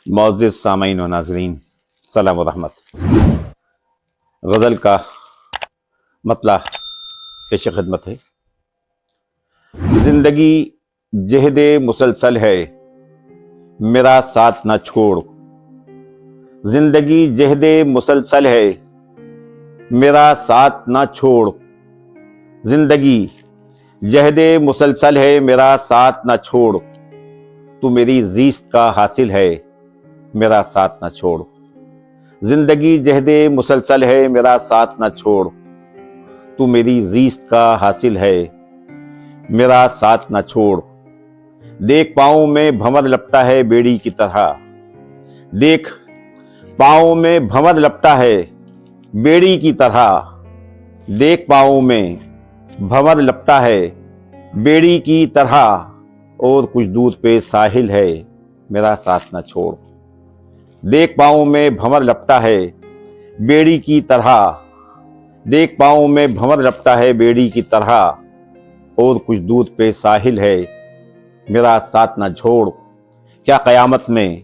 معزز سامعین و ناظرین، سلام و رحمت۔ غزل کا مطلع پیش خدمت ہے۔ زندگی جہد مسلسل ہے، میرا ساتھ نہ چھوڑ۔ زندگی جہد مسلسل ہے، میرا ساتھ نہ چھوڑ۔ زندگی جہد مسلسل ہے، میرا ساتھ نہ چھوڑ۔ تو میری زیست کا حاصل ہے، میرا ساتھ نہ چھوڑ۔ زندگی جہد مسلسل ہے، میرا ساتھ نہ چھوڑ۔ تو میری زیست کا حاصل ہے، میرا ساتھ نہ چھوڑ۔ دیکھ پاؤں میں بھنور لپٹا ہے بیڑی کی طرح، دیکھ پاؤں میں بھنور لپٹا ہے بیڑی کی طرح، دیکھ پاؤں میں بھنور لپٹا ہے بیڑی کی طرح، اور کچھ دودھ پہ ساحل ہے، میرا ساتھ نہ چھوڑ۔ دیکھ پاؤں میں بھنور لپٹا ہے بیڑی کی طرح، دیکھ پاؤں میں بھنور لپٹا ہے بیڑی کی طرح، اور کچھ دودھ پہ ساحل ہے، میرا ساتھ نہ چھوڑ۔ کیا قیامت میں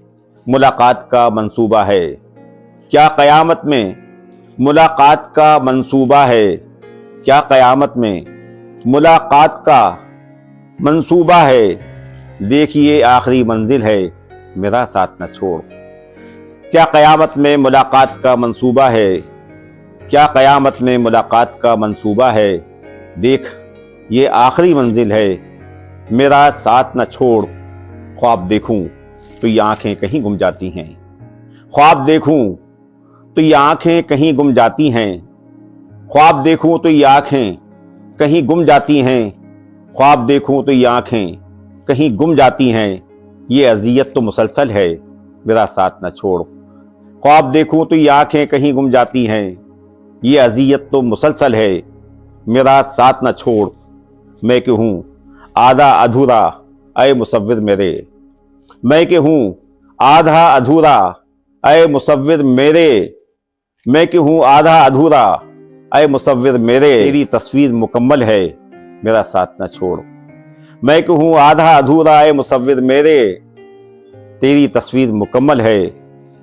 ملاقات کا منصوبہ ہے، کیا قیامت میں ملاقات کا منصوبہ ہے، کیا قیامت میں ملاقات کا منصوبہ ہے، دیکھیے آخری منزل ہے، میرا ساتھ نہ چھوڑ۔ کیا قیامت میں ملاقات کا منصوبہ ہے، کیا قیامت میں ملاقات کا منصوبہ ہے، دیکھ یہ آخری منزل ہے، میرا ساتھ نہ چھوڑ۔ خواب دیکھوں تو یہ آنکھیں کہیں گم جاتی ہیں، خواب دیکھوں تو یہ آنکھیں کہیں گم جاتی ہیں، خواب دیکھوں تو یہ آنکھیں کہیں گم جاتی ہیں، خواب دیکھوں تو یہ آنکھیں کہیں گم جاتی ہیں، یہ اذیت تو مسلسل ہے، میرا ساتھ نہ چھوڑ۔ خواب دیکھوں تو یہ آنکھیں کہیں گم جاتی ہیں، یہ اذیت تو مسلسل ہے، میرا ساتھ نہ چھوڑ۔ میں کہ ہوں آدھا ادھورا اے مصور میرے، میں کہ ہوں آدھا ادھورا اے مصور میرے، میں کہ ہوں آدھا ادھورا اے مصور میرے، تیری تصویر مکمل ہے، میرا ساتھ نہ چھوڑ۔ میں کہ ہوں آدھا ادھورا اے مصور میرے، تیری تصویر مکمل ہے،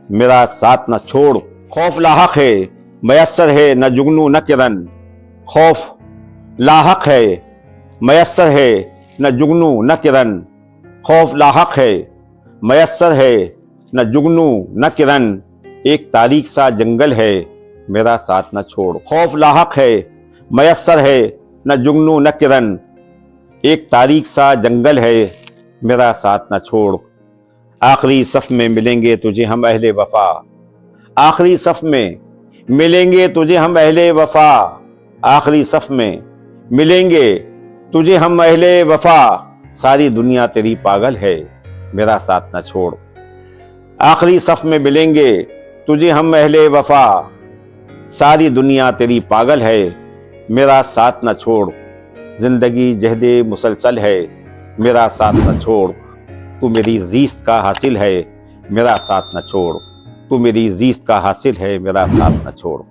میرا ساتھ نہ چھوڑ۔ خوف لاحق ہے میسر ہے نہ جگنو نہ کرن، خوف لاحق ہے میسر ہے نہ جگنو نہ کرن، خوف لاحق ہے میسر ہے نہ جگنو نہ کرن، ایک تاریک سا جنگل ہے، میرا ساتھ نہ چھوڑ۔ خوف لاحق ہے میسر ہے نہ جگنو نہ کرن، ایک تاریک سا جنگل ہے، میرا ساتھ نہ چھوڑ۔ آخری صف میں ملیں گے تجھے ہم اہل وفا، آخری صف میں ملیں گے تجھے ہم اہل وفا، آخری صف میں ملیں گے تجھے ہم اہل وفا، ساری دنیا تیری پاگل ہے، میرا ساتھ نہ چھوڑ۔ آخری صف میں ملیں گے تجھے ہم اہل وفا، ساری دنیا تیری پاگل ہے، میرا ساتھ نہ چھوڑ۔ زندگی جہد مسلسل ہے، میرا ساتھ نہ چھوڑ۔ تو میری زیست کا حاصل ہے، میرا ساتھ نہ چھوڑ۔ تو میری زیست کا حاصل ہے، میرا ساتھ نہ چھوڑ۔